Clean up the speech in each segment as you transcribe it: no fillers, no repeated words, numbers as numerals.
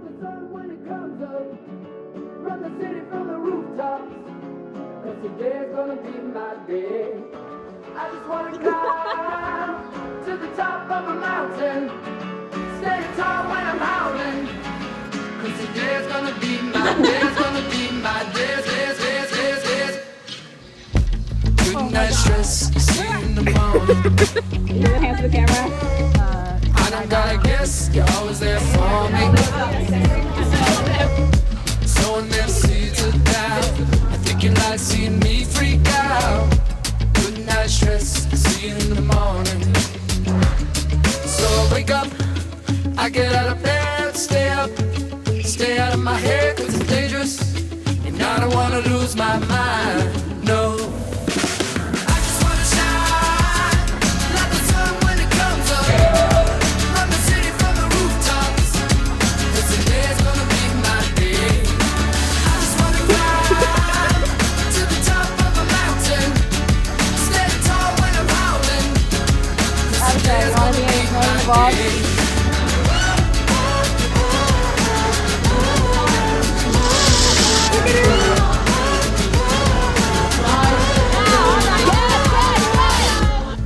the sun when it comes up. Run the city from the rooftops. Cause today's gonna be my day. I just wanna climb to the top of a mountain. Standing tall when I'm howling. Cause today's gonna be my day. It's gonna be my day. Good night stress, see you in the morning. You have hands to the camera. I don't gotta guess, you're always there for me. Sowing them seeds of doubt. I think you like seeing me freak out. Good night stress, see you in the morning. So I wake up, I get out of bed, stay up, stay out of my head, cause it's dangerous. And I don't wanna lose my mind, no.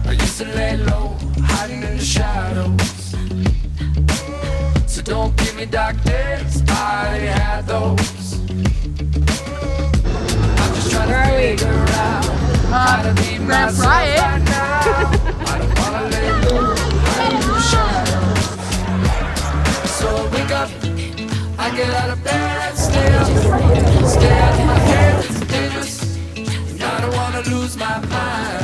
I used to lay low, hiding in the shadows. So don't give me dark days, I already had those. I'm just trying to figure out how to be Ramp myself Riot. right now. I don't wanna lay low, hiding in the shadows. So I wake up, I get out of bed, stay up, stay out of my head, it's dangerous, and I don't wanna lose my mind.